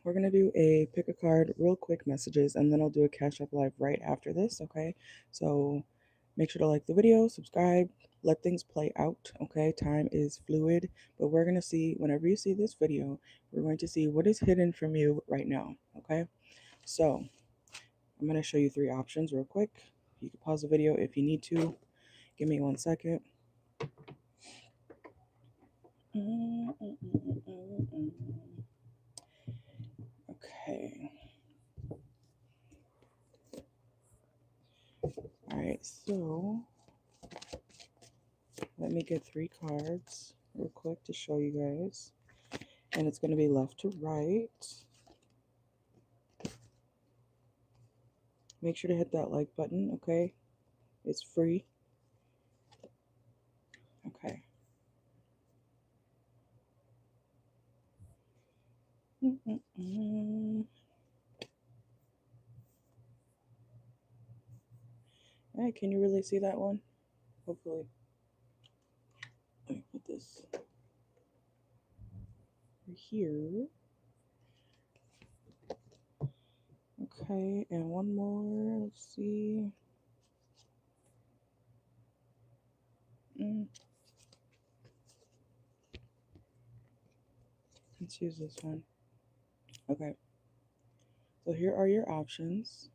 we're going to do a pick a card, real quick messages, and then I'll do a Cash Up Live right after this, okay? So make sure to like the video, subscribe, let things play out, okay? Time is fluid, but we're going to see, whenever you see this video, we're going to see what is hidden from you right now, okay? So I'm going to show you 3 options real quick. You can pause the video if you need to. Give me 1 second. Okay. All right, so let me get 3 cards real quick to show you guys. And it's going to be left to right. Make sure to hit that like button, okay? It's free. Okay. All right, can you really see that one? Hopefully. Let me put this here. Okay, and one more. Let's see. Let's use this one. Okay. So here are your options.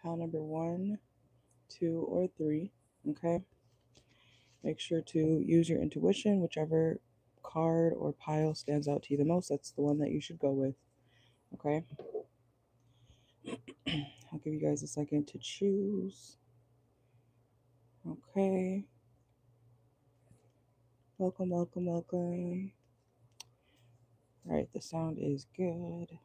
Pile number 1, 2, or 3. Okay. Make sure to use your intuition, whichever card or pile stands out to you the most. That's the one that you should go with. Okay. I'll give you guys a second to choose. Okay. Welcome, welcome, welcome. All right, the sound is good.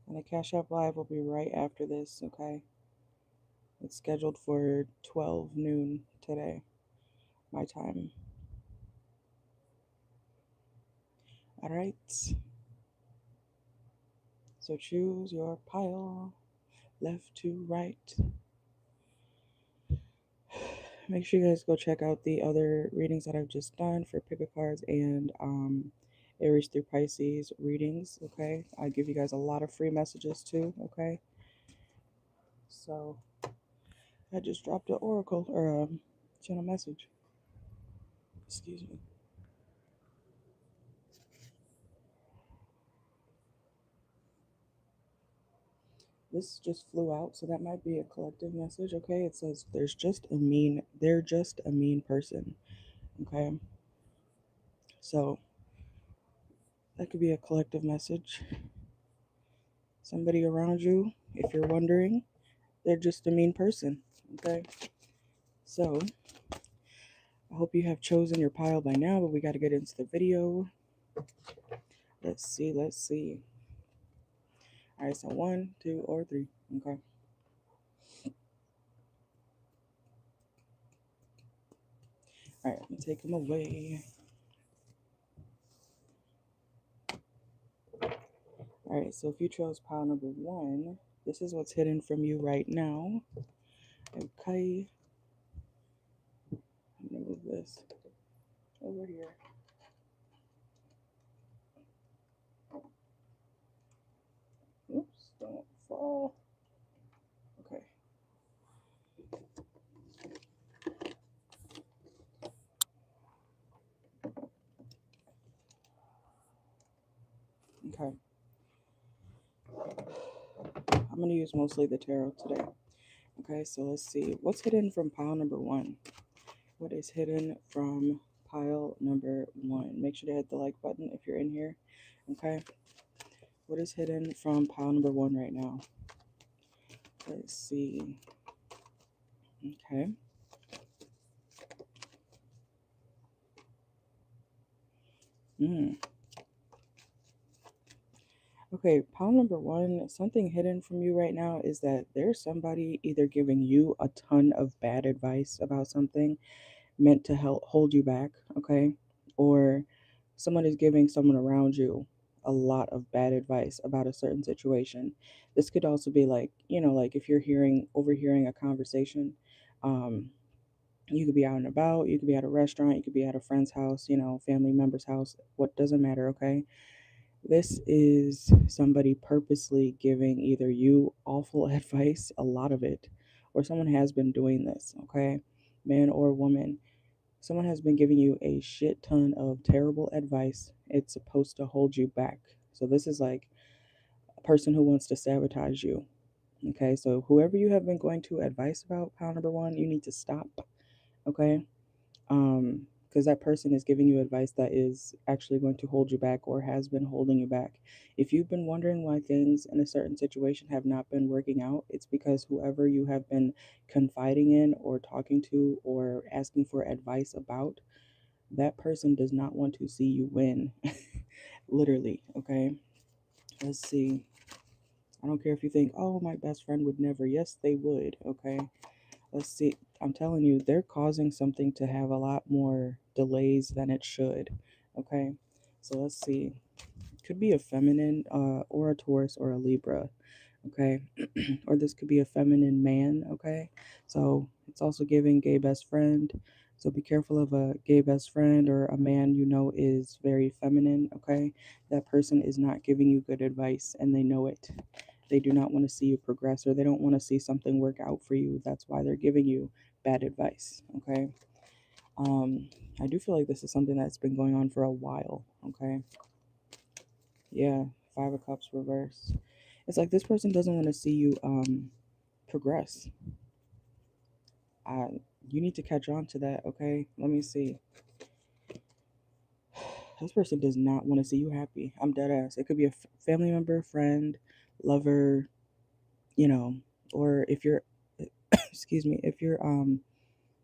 And the Cash App Live will be right after this, okay? It's scheduled for 12 noon today, my time. All right. So choose your pile, left to right. Make sure you guys go check out the other readings that I've just done for pick a cards and Aries through Pisces readings. Okay, I give you guys a lot of free messages too. Okay, so I just dropped an oracle or a channel message. Excuse me. This just flew out, so that might be a collective message. Okay, it says they're just a mean person. Okay, so that could be a collective message. Somebody around you, if you're wondering, they're just a mean person. Okay, so I hope you have chosen your pile by now, but we got to get into the video. Let's see. All right, so 1, 2, or 3. Okay. All right, I'm gonna take them away. All right, so if you chose pile number 1, this is what's hidden from you right now. Okay. I'm gonna move this over here. Oops, don't fall. Okay. Okay. I'm gonna use mostly the tarot today. Okay, so let's see. What's hidden from pile number 1? What is hidden from pile number 1? Make sure to hit the like button if you're in here. Okay. What is hidden from pile number 1 right now? Let's see. Okay. Okay, pile number 1, something hidden from you right now is that there's somebody either giving you a ton of bad advice about something meant to help hold you back, okay? Or someone is giving someone around you a lot of bad advice about a certain situation. This could also be like, like if you're overhearing a conversation, um, You could be out and about, you could be at a restaurant, you could be at a friend's house, family member's house, what doesn't matter, okay? This is somebody purposely giving either you awful advice, a lot of it, or someone has been doing this, okay? Man or woman. Someone has been giving you a shit ton of terrible advice. It's supposed to hold you back. So this is like a person who wants to sabotage you. Okay, so whoever you have been going to advice about, pile number one, you need to stop. Okay, because that person is giving you advice that is actually going to hold you back or has been holding you back. If you've been wondering why things in a certain situation have not been working out, it's because whoever you have been confiding in or talking to or asking for advice about, that person does not want to see you win. Literally, okay? Let's see. I don't care if you think, oh, my best friend would never. Yes, they would, okay? Let's see. I'm telling you, they're causing something to have a lot more delays than it should. Okay. So let's see. Could be a feminine or a Taurus or a Libra. Okay. Or this could be a feminine man. Okay. So it's also giving gay best friend. So be careful of a gay best friend or a man you know is very feminine. Okay. That person is not giving you good advice and they know it. They do not want to see you progress or they don't want to see something work out for you. That's why they're giving you bad advice. Okay. Um, I do feel like this is something that's been going on for a while. Okay. Yeah. Five of Cups reverse. It's like this person doesn't want to see you progress. You need to catch on to that. Okay. Let me see. This person does not want to see you happy. I'm dead ass. It could be a family member, friend, lover, you know, or if you're excuse me, if you're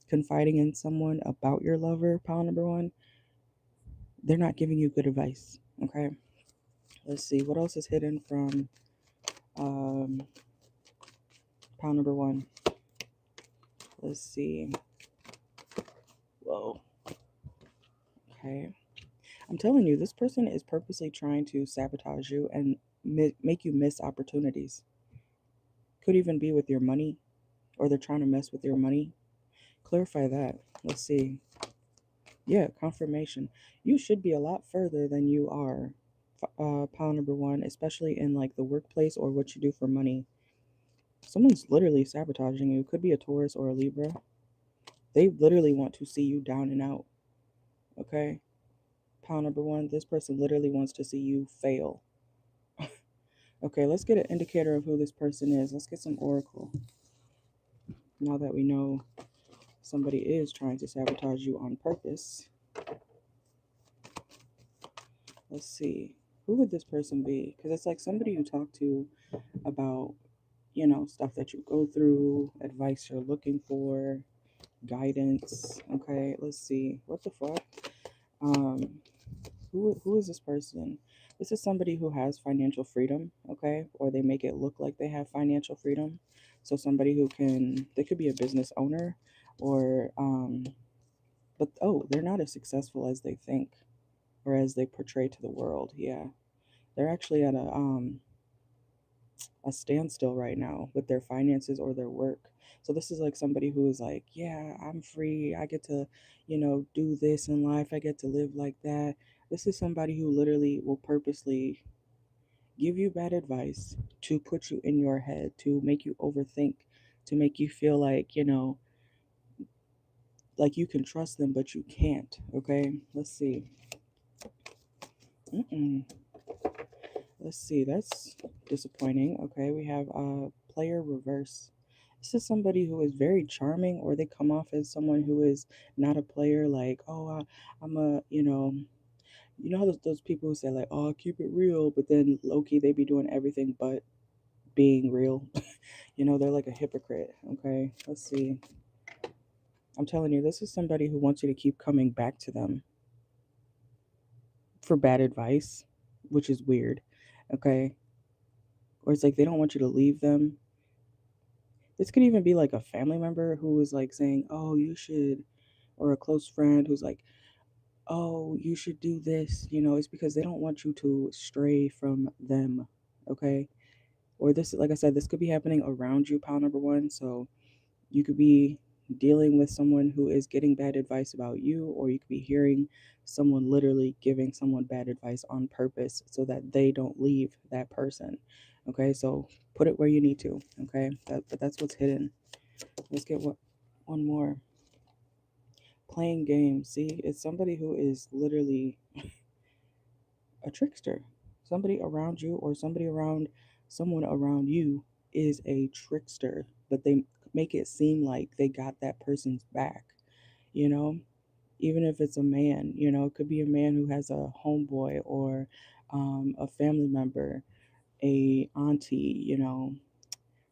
confiding in someone about your lover, pile number one, they're not giving you good advice. Okay. Let's see what else is hidden from um, pile number one. Let's see. Whoa. Okay. I'm telling you, this person is purposely trying to sabotage you and make you miss opportunities. Could even be with your money, or they're trying to mess with your money. Clarify that. Let's see. Yeah, confirmation. You should be a lot further than you are, pile number one, especially in like the workplace or what you do for money. Someone's literally sabotaging you. Could be a Taurus or a Libra. They literally want to see you down and out. Okay? Pile number one, this person literally wants to see you fail. Okay, let's get an indicator of who this person is. Let's get some oracle. Now that we know somebody is trying to sabotage you on purpose, let's see. Who would this person be? Because it's like somebody you talk to about, stuff that you go through, advice you're looking for, guidance. Okay, let's see. What the fuck? Um, who is this person? This is somebody who has financial freedom, okay? Or they make it look like they have financial freedom. So somebody who they could be a business owner or but oh, they're not as successful as they think or as they portray to the world. Yeah. They're actually at a standstill right now with their finances or their work. So this is like somebody who is like, yeah, I'm free. I get to, do this in life. I get to live like that. This is somebody who literally will purposely give you bad advice to put you in your head, to make you overthink, to make you feel like, like you can trust them, but you can't. Okay, let's see. Mm-mm. Let's see. That's disappointing. Okay, we have player reverse. This is somebody who is very charming, or they come off as someone who is not a player. Like, oh, I'm a, how those people who say like, oh, keep it real, but then low key they be doing everything but being real. They're like a hypocrite. Okay, let's see. I'm telling you, this is somebody who wants you to keep coming back to them for bad advice, which is weird. Okay, or it's like they don't want you to leave them. This could even be like a family member who is like saying, "Oh, you should," or a close friend who's like, "Oh, you should do this." It's because they don't want you to stray from them. Okay, or this, like I said, this could be happening around you, pile number one. So you could be dealing with someone who is getting bad advice about you, or you could be hearing someone literally giving someone bad advice on purpose so that they don't leave that person. Okay, so put it where you need to. Okay, but that's what's hidden. Let's get one more. Playing games. See, it's somebody who is literally a trickster. Somebody around you, or somebody around someone around you, is a trickster, but they make it seem like they got that person's back, you know? Even if it's a man, it could be a man who has a homeboy, or a family member, a auntie,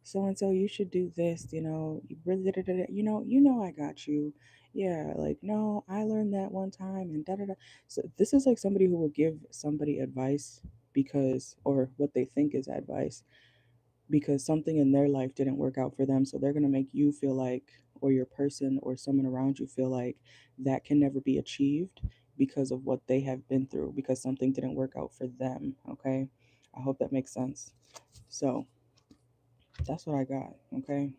so and so, you should do this, you really I got you. Yeah, like, no, I learned that one time, and da da da. So this is like somebody who will give somebody advice because, or what they think is advice, because something in their life didn't work out for them. So they're going to make you feel like, or your person or someone around you feel like, that can never be achieved because of what they have been through, because something didn't work out for them. Okay, I hope that makes sense. So that's what I got. Okay.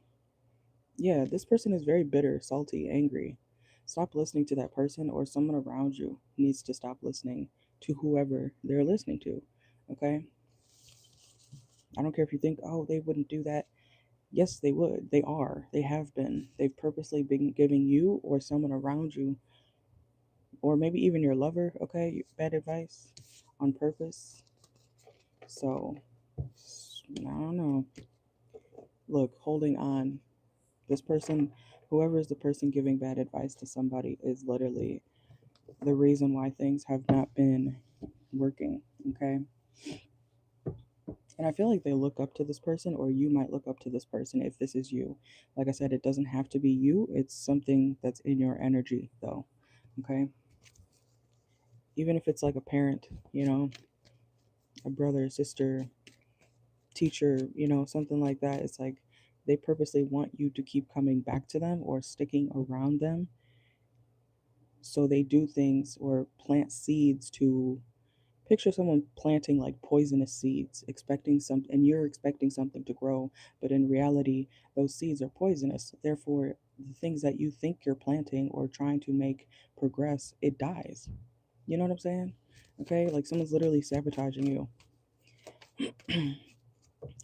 Yeah, this person is very bitter, salty, angry. Stop listening to that person, or someone around you needs to stop listening to whoever they're listening to. Okay? I don't care if you think, oh, they wouldn't do that. Yes, they would. They are. They have been. They've purposely been giving you or someone around you, or maybe even your lover, okay, bad advice on purpose. So, I don't know. Look, holding on. This person, whoever is the person giving bad advice to somebody, is literally the reason why things have not been working. Okay. And I feel like they look up to this person, or you might look up to this person if this is you. Like I said, it doesn't have to be you, it's something that's in your energy, though. Okay. Even if it's like a parent, a brother, sister, teacher, something like that. It's like they purposely want you to keep coming back to them or sticking around them. So they do things or plant seeds to, picture someone planting like poisonous seeds, expecting something, and you're expecting something to grow, but in reality, those seeds are poisonous. Therefore, the things that you think you're planting or trying to make progress, it dies. You know what I'm saying? Okay, like someone's literally sabotaging you.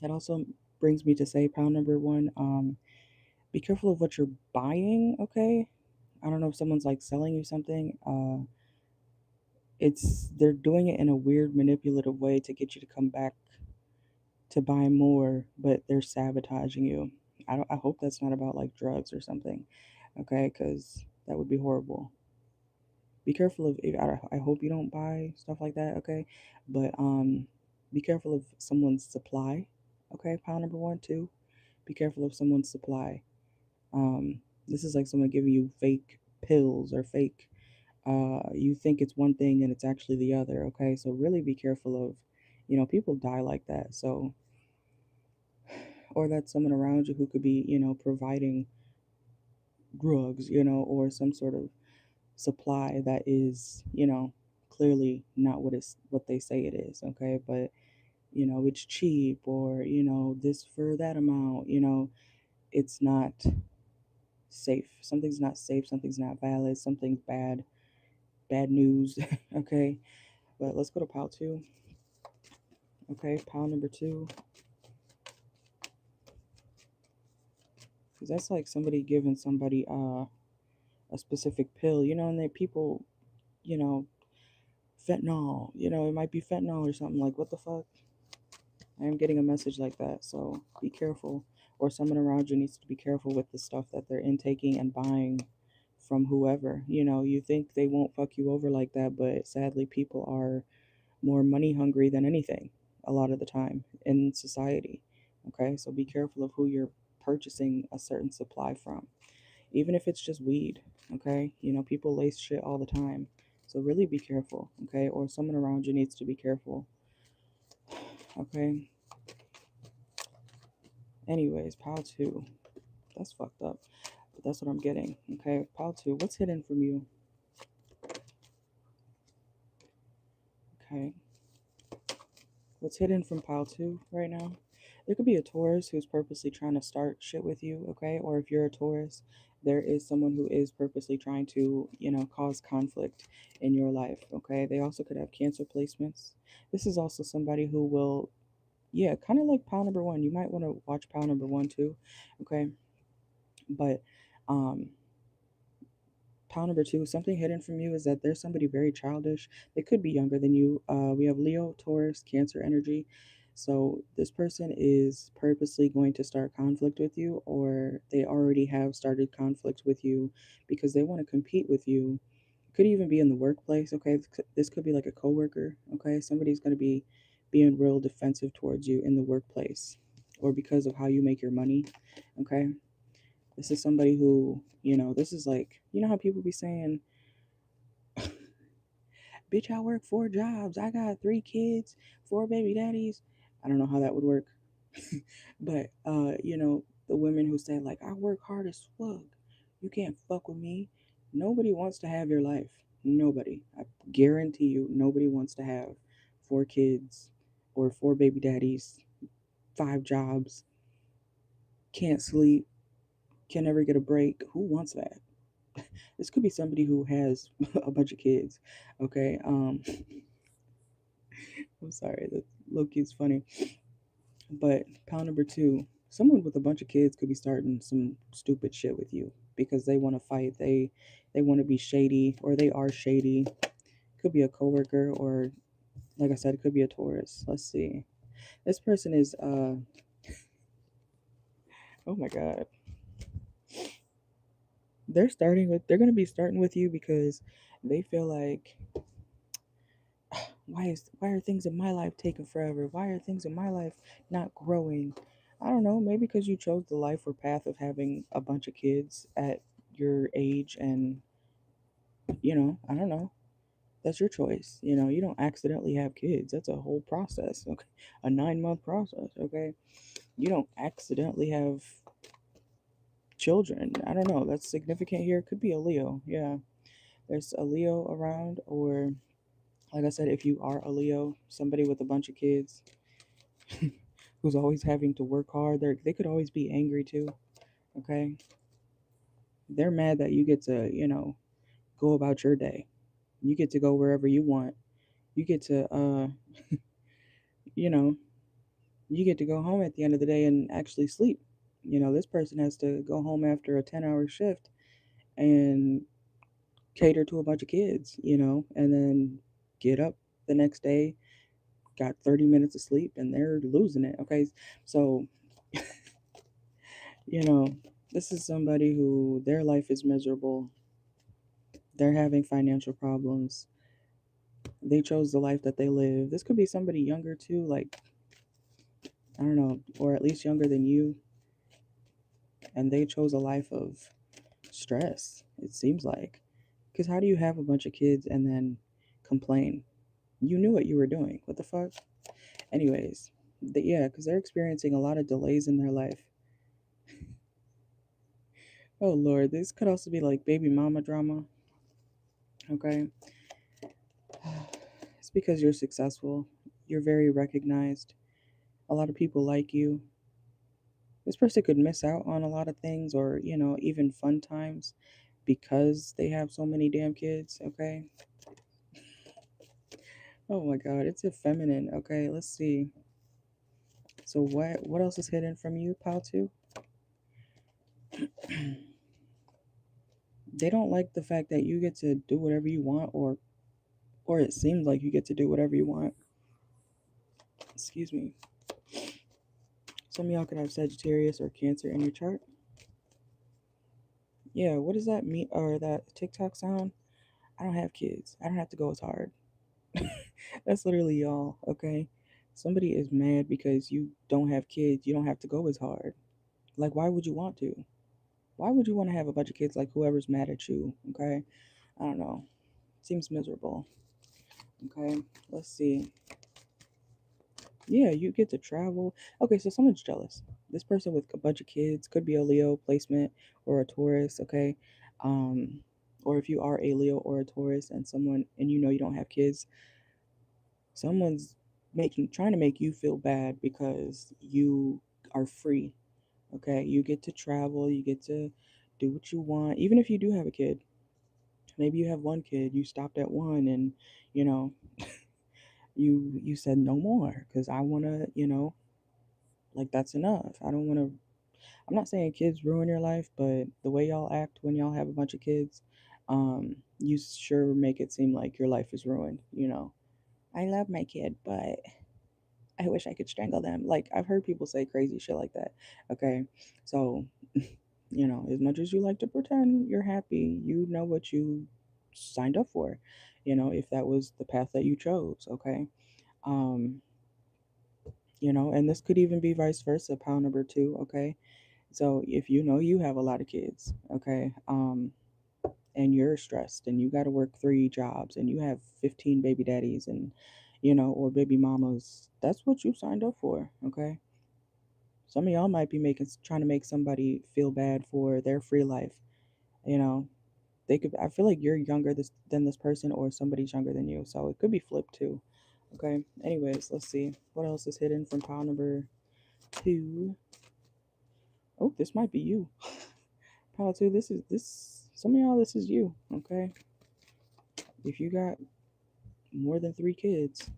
That also brings me to say, pound number one, be careful of what you're buying. Okay, I don't know if someone's like selling you something. They're doing it in a weird manipulative way to get you to come back to buy more, but they're sabotaging you. I hope that's not about like drugs or something, okay? Because that would be horrible. Be careful of. I hope you don't buy stuff like that, okay? But be careful of someone's supply, okay? Pile number one, two. Be careful of someone's supply. This is like someone giving you fake pills or fake. You think it's one thing and it's actually the other, okay? So really be careful of. People die like that, so, or that's someone around you who could be, providing drugs, or some sort of supply that is, clearly not what they say it is, okay? But, it's cheap, or, this for that amount, it's not safe. Something's not safe, something's not valid, something's bad news, okay? But let's go to pile two. Okay, pile number two. Because that's like somebody giving somebody a specific pill, and they people, you know, fentanyl, it might be fentanyl or something. Like, what the fuck? I am getting a message like that, so be careful. Or someone around you needs to be careful with the stuff that they're intaking and buying from whoever. You think they won't fuck you over like that, but sadly, people are more money hungry than anything a lot of the time in society. Okay, so be careful of who you're purchasing a certain supply from, even if it's just weed. Okay, people lace shit all the time, so really be careful. Okay, or someone around you needs to be careful. Okay, anyways, pile two. That's fucked up, but that's what I'm getting. Okay, pile two. What's hidden from you? Okay, what's hidden from pile two right now? There could be a Taurus who's purposely trying to start shit with you, okay? Or if you're a Taurus There is someone who is purposely trying to, cause conflict in your life, okay? They also could have Cancer placements. This is also somebody who will, yeah, kind of like pile number one. You might want to watch pile number one too, okay? But um pile number two, something hidden from you is that there's somebody very childish. They could be younger than you. We have Leo, Taurus, Cancer energy. So this person is purposely going to start conflict with you, or they already have started conflict with you because they want to compete with you. Could even be in the workplace. Okay, this could be like a coworker. Okay, somebody's going to be being real defensive towards you in the workplace, or because of how you make your money. Okay, this is somebody who, this is like, how people be saying, bitch, I work 4 jobs. I got 3 kids, 4 baby daddies. I don't know how that would work. But, the women who say, like, I work hard as fuck. You can't fuck with me. Nobody wants to have your life. Nobody. I guarantee you, nobody wants to have 4 kids or 4 baby daddies, 5 jobs, can't sleep, can never get a break. Who wants that? This could be somebody who has a bunch of kids. Okay. I'm sorry, that Loki's funny. But pile number two, someone with a bunch of kids could be starting some stupid shit with you because they want to fight. They want to be shady, or they are shady. Could be a coworker, or like I said, it could be a Taurus. Let's see. This person is oh my god. They're gonna be starting with you because they feel like, why are things in my life taking forever? Why are things in my life not growing? I don't know, maybe because you chose the life or path of having a bunch of kids at your age, and I don't know. That's your choice. You don't accidentally have kids. That's a whole process, okay? A 9-month process, okay? You don't accidentally have children. I don't know. That's significant here. Could be a Leo. Yeah. There's a Leo around, or like I said, if you are a Leo, somebody with a bunch of kids, who's always having to work hard. They could always be angry too. Okay, they're mad that you get to go about your day. You get to go wherever you want. You get to you know you get to go home at the end of the day and actually sleep. This person has to go home after a 10-hour shift and cater to a bunch of kids. And then get up the next day, got 30 minutes of sleep, and they're losing it. Okay, so you know, this is somebody who their life is miserable. They're having financial problems. They chose the life that they live. This could be somebody younger too, like, I don't know, or at least younger than you. And they chose a life of stress, it seems like. Because how do you have a bunch of kids and then complain? You knew what you were doing. What the fuck? Anyways, yeah, because they're experiencing a lot of delays in their life. Oh Lord, this could also be like baby mama drama. Okay. It's because you're successful. You're very recognized. A lot of people like you. This person could miss out on a lot of things, or, even fun times because they have so many damn kids. Okay. Oh my God. It's a feminine. Okay. Let's see. So what else is hidden from you, pal two? They don't like the fact that you get to do whatever you want, or it seems like you get to do whatever you want. Excuse me. Some of y'all could have Sagittarius or Cancer in your chart. Yeah, what does that mean? Or that TikTok sound? I don't have kids. I don't have to go as hard. That's literally y'all, okay? Somebody is mad because you don't have kids. You don't have to go as hard. Like, why would you want to? Why would you want to have a bunch of kids, like whoever's mad at you, okay? I don't know. Seems miserable. Okay, let's see. Yeah, you get to travel. Okay, so someone's jealous. This person with a bunch of kids could be a Leo placement or a Taurus, okay? Um, or if you are a Leo or a Taurus and you don't have kids, someone's trying to make you feel bad because you are free. Okay, you get to travel, you get to Do what you want. Even if you do have a kid, maybe you have one kid, you stopped at one, and you know, you said no more because I want to, like that's enough. I don't want to. I'm not saying kids ruin your life, but the way y'all act when y'all have a bunch of kids, you sure make it seem like your life is ruined. I love my kid, but I wish I could strangle them. Like I've heard people say crazy shit like that. Okay, so as much as you like to pretend you're happy, you know what you signed up for. If that was the path that you chose. Okay, um, and this could even be vice versa. Pile number two. Okay, so if you have a lot of kids, okay, and you're stressed and you got to work three jobs and you have 15 baby daddies and or baby mamas, that's what you signed up for. Okay, some of y'all might be trying to make somebody feel bad for their free life. you know they could, I feel like you're younger than this person, or somebody's younger than you, so it could be flipped too. Okay, anyways, let's see what else is hidden from pile number two. Oh, this might be you. Pile two, this some of y'all, this is you. Okay, if you got more than three kids.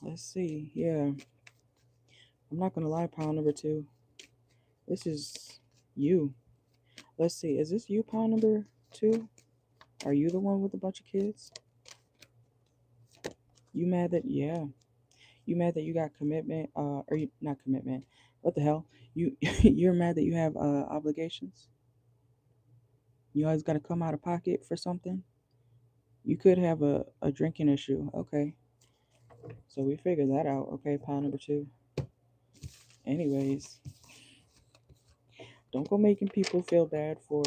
Let's see. Yeah, I'm not gonna lie, pile number two. This is you. Let's see. Is this you, pile number two? Are you the one with a bunch of kids? You mad that, yeah. You mad that you got commitment? Or you not commitment? What the hell? You you're mad that you have obligations. You always got to come out of pocket for something. You could have a drinking issue. Okay, so we figured that out. Okay, pile number two. Anyways, don't go making people feel bad for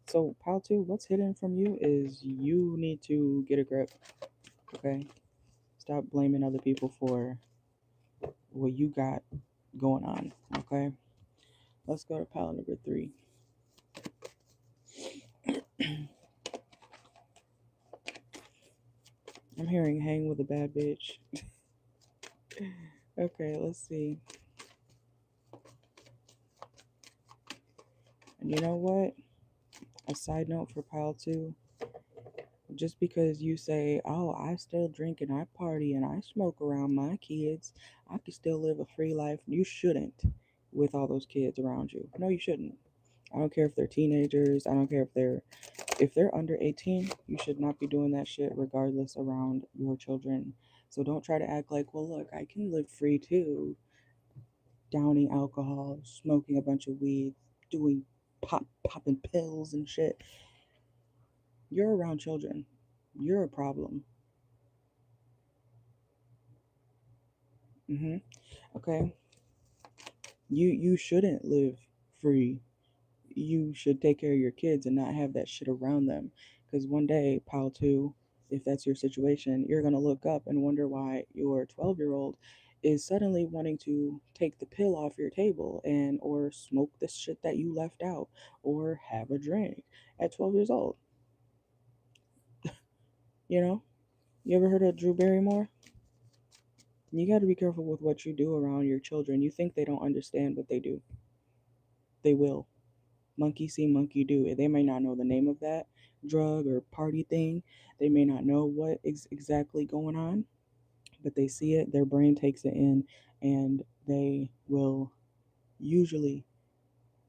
so pile two, what's hidden from you is you need to get a grip. Okay, stop blaming other people for what you got going on. Okay, let's go to pile number three. I'm hearing hang with a bad bitch. Okay, let's see. And you know what, a side note for pile two, just because you say, oh, I still drink and I party and I smoke around my kids, I can still live a free life. You shouldn't with all those kids around you. No, you shouldn't. I don't care if they're teenagers. I don't care if they're under 18, you should not be doing that shit regardless around your children. So don't try to act like, well, look, I can live free too, downing alcohol, smoking a bunch of weed, doing popping pills and shit. You're around children. You're a problem. Mhm. Okay? You shouldn't live free. You should take care of your kids and not have that shit around them. Because one day, pile two, if that's your situation, you're gonna look up and wonder why your 12-year-old is suddenly wanting to take the pill off your table and or smoke the shit that you left out or have a drink at 12 years old. You know? You ever heard of Drew Barrymore? You got to be careful with what you do around your children. You think they don't understand, but they do. They will. Monkey see, monkey do. They may not know the name of that drug or party thing. They may not know what is exactly going on, but they see it, their brain takes it in, and they will usually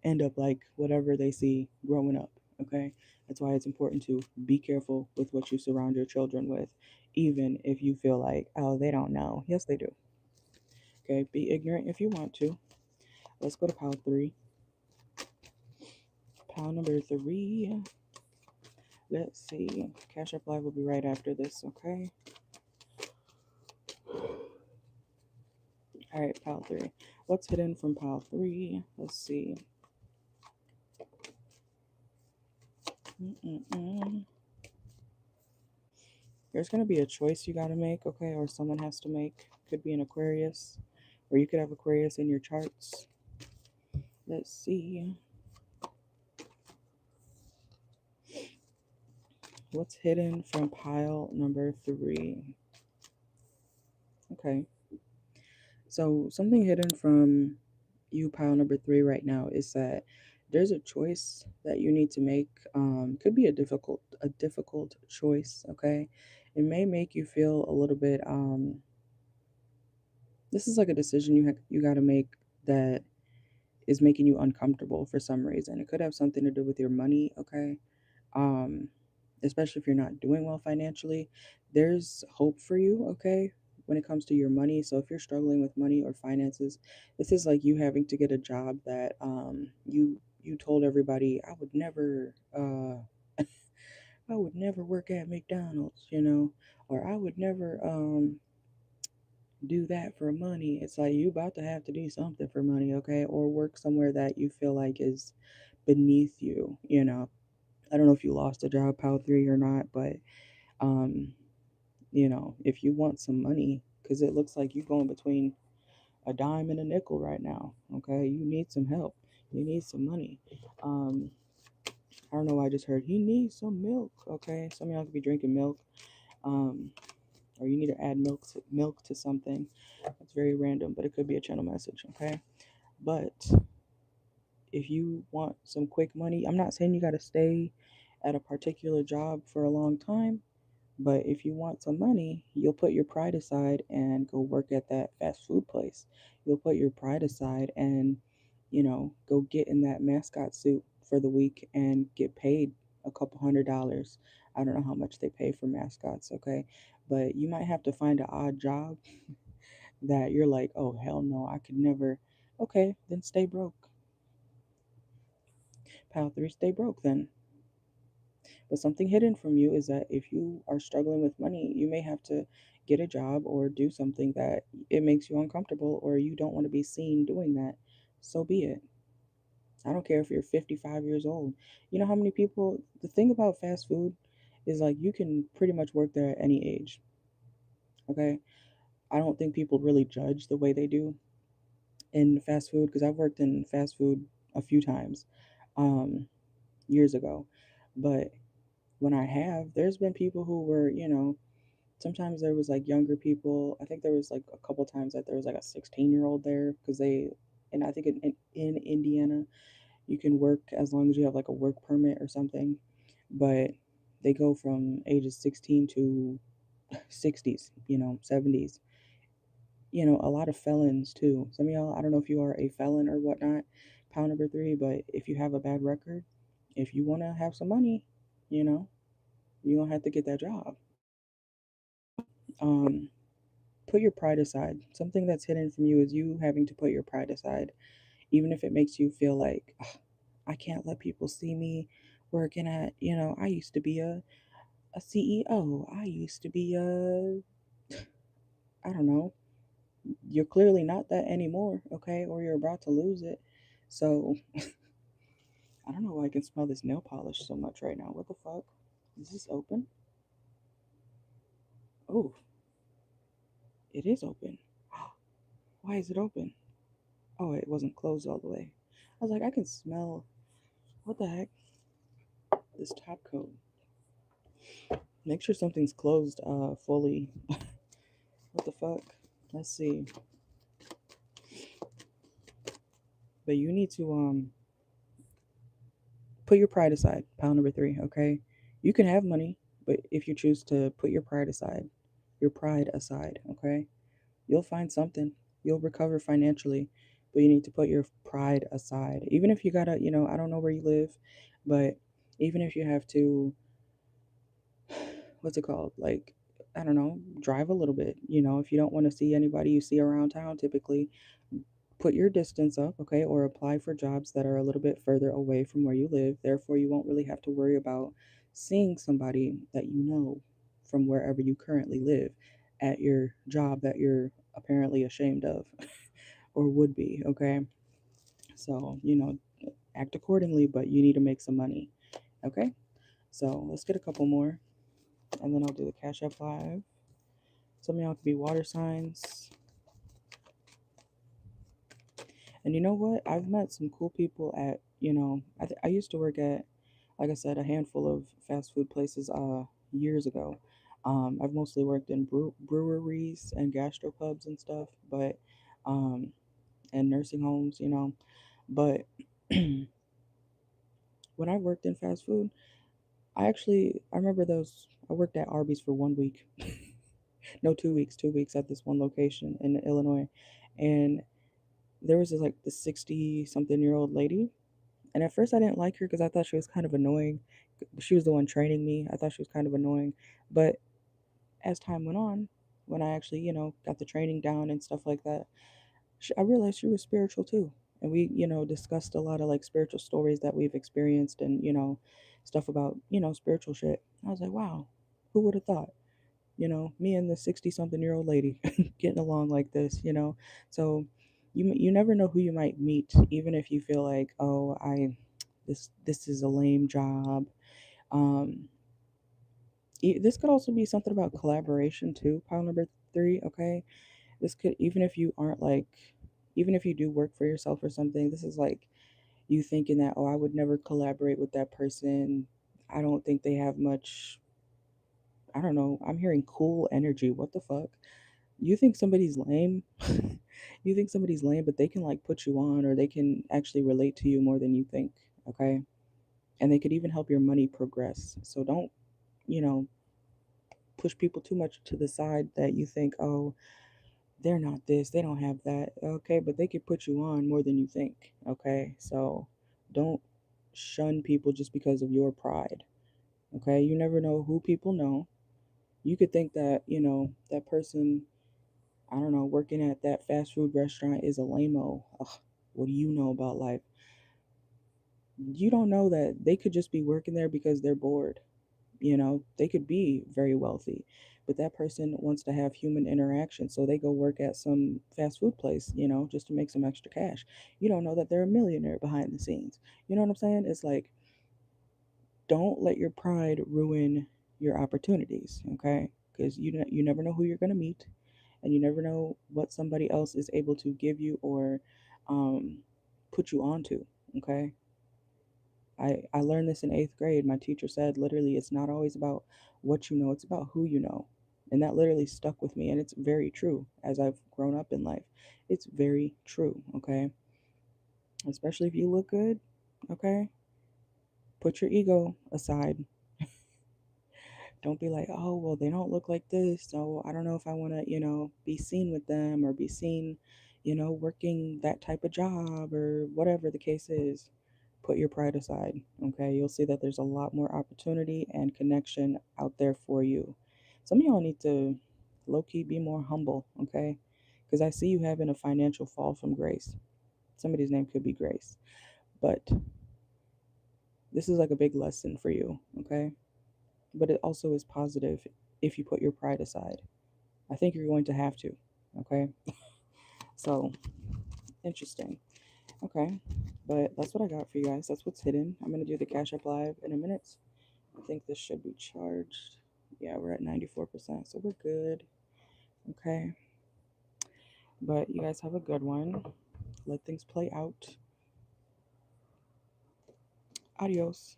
end up like whatever they see growing up. Okay? That's why it's important to be careful with what you surround your children with, even if you feel like, oh, they don't know. Yes, they do. Okay? Be ignorant if you want to. Let's go to pile three. Pile number three. Let's see. Cash Up Live will be right after this, okay? All right, pile three. What's hidden from pile three? Let's see. There's going to be a choice you got to make, okay? Or someone has to make. Could be an Aquarius, or you could have Aquarius in your charts. Let's see. What's hidden from pile number three? Okay. So something hidden from you, pile number 3 right now, is that there's a choice that you need to make. Could be a difficult choice, okay? It may make you feel a little bit this is like a decision you got to make that is making you uncomfortable for some reason. It could have something to do with your money, okay? Um, Especially if you're not doing well financially, there's hope for you, okay? When it comes to your money. So if you're struggling with money or finances, this is like you having to get a job that you told everybody I would never work at McDonald's, or I would never do that for money. It's like you about to have to do something for money, okay? Or work somewhere that you feel like is beneath you. I don't know if you lost a job, pal 3, or not, but um, if you want some money, because it looks like you're going between a dime and a nickel right now, okay? You need some help. You need some money. Um, I don't know why I just heard he needs some milk, okay? Some of y'all could be drinking milk, um, or you need to add milk to something. It's very random, but it could be a channel message, okay? But if you want some quick money, I'm not saying you got to stay at a particular job for a long time, but if you want some money, you'll put your pride aside and go work at that fast food place. You'll put your pride aside and, go get in that mascot suit for the week and get paid a couple $100s. I don't know how much they pay for mascots, okay? But you might have to find an odd job that you're like, oh, hell no, I could never. Okay, then stay broke. Pile 3, stay broke then. But something hidden from you is that if you are struggling with money, you may have to get a job or do something that it makes you uncomfortable or you don't want to be seen doing that. So be it. I don't care if you're 55 years old. You know how many people, the thing about fast food is like you can pretty much work there at any age. Okay. I don't think people really judge the way they do in fast food because I've worked in fast food a few times um, years ago. But when I have, there's been people who were, sometimes there was like younger people. I think there was like a couple times that there was like a 16-year-old there because and I think in Indiana, you can work as long as you have like a work permit or something. But they go from ages 16 to 60s, 70s. A lot of felons too. Some of y'all, I don't know if you are a felon or whatnot, pound number 3, but if you have a bad record, if you want to have some money, you know, you're going to have to get that job. Um, put your pride aside. Something that's hidden from you is you having to put your pride aside, even if it makes you feel like, "Ugh, I can't let people see me working at, I used to be a CEO. I used to be I don't know. You're clearly not that anymore, okay? Or you're about to lose it. So, I don't know why I can smell this nail polish so much right now. What the fuck? Is this open? Oh, it is open. Why is it open? Oh, it wasn't closed all the way. I was like, I can smell. What the heck? This top coat. Make sure something's closed fully. What the fuck? Let's see. But you need to put your pride aside. Pile number 3, okay? You can have money, but if you choose to put your pride aside, okay? You'll find something. You'll recover financially, but you need to put your pride aside. Even if you gotta, I don't know where you live, but even if you have to, what's it called? Like, I don't know, drive a little bit. If you don't want to see anybody you see around town, typically put your distance up, okay, or apply for jobs that are a little bit further away from where you live. Therefore, you won't really have to worry about seeing somebody that you know from wherever you currently live at your job that you're apparently ashamed of or would be, okay? So, act accordingly, but you need to make some money, okay? So, let's get a couple more and then I'll do the Cash App Live. Some of y'all could be water signs. And you know what? I've met some cool people at, I used to work at, like I said, a handful of fast food places years ago. I've mostly worked in breweries and gastropubs and stuff, but um, and nursing homes, you know. But when I worked in fast food, I remember those. I worked at Arby's for 1 week. No, 2 weeks, 2 weeks at this one location in Illinois. And there was this, like, the 60 something year old lady. And at first I didn't like her because I thought she was kind of annoying. She was the one training me. I thought she was kind of annoying. But as time went on, when I actually, got the training down and stuff like that, I realized she was spiritual too. And we, discussed a lot of like spiritual stories that we've experienced and, stuff about, spiritual shit. I was like, wow, who would have thought? Me and the 60 something year old lady getting along like this, So you never know who you might meet, even if you feel like, oh, this is a lame job. Um, this could also be something about collaboration too. Pile number three, okay? This could, even if you do work for yourself or something, this is like you thinking that, oh, I would never collaborate with that person. I don't think they have much, I don't know. I'm hearing cool energy. What the fuck? You think somebody's lame? You think somebody's lame, but they can like put you on, or they can actually relate to you more than you think, okay? And they could even help your money progress. So don't, you know, push people too much to the side that you think, oh, they're not this, they don't have that. Okay, but they could put you on more than you think, okay? So don't shun people just because of your pride, okay? You never know who people know. You could think that, that person, I don't know, working at that fast food restaurant is a lame-o. Ugh, what do you know about life? You don't know that they could just be working there because they're bored. They could be very wealthy, but that person wants to have human interaction. So they go work at some fast food place, just to make some extra cash. You don't know that they're a millionaire behind the scenes. You know what I'm saying? It's like, don't let your pride ruin your opportunities, okay? Because you never know who you're going to meet, and you never know what somebody else is able to give you or um, put you onto, okay? I learned this in eighth grade. My teacher said literally, it's not always about what you know, it's about who you know. And that literally stuck with me. And it's very true as I've grown up in life. It's very true, okay? Especially if you look good, okay? Put your ego aside. Don't be like, oh, well, they don't look like this. So I don't know if I want to, be seen with them or be seen, working that type of job or whatever the case is. Put your pride aside, okay? You'll see that there's a lot more opportunity and connection out there for you. Some of y'all need to low key be more humble, okay? Because I see you having a financial fall from grace. Somebody's name could be Grace, but this is like a big lesson for you, okay? But it also is positive if you put your pride aside. I think you're going to have to, okay? So, interesting. Okay, but that's what I got for you guys. That's what's hidden. I'm going to do the Cash App Live in a minute. I think this should be charged. Yeah, we're at 94%, so we're good. Okay, but you guys have a good one. Let things play out. Adios.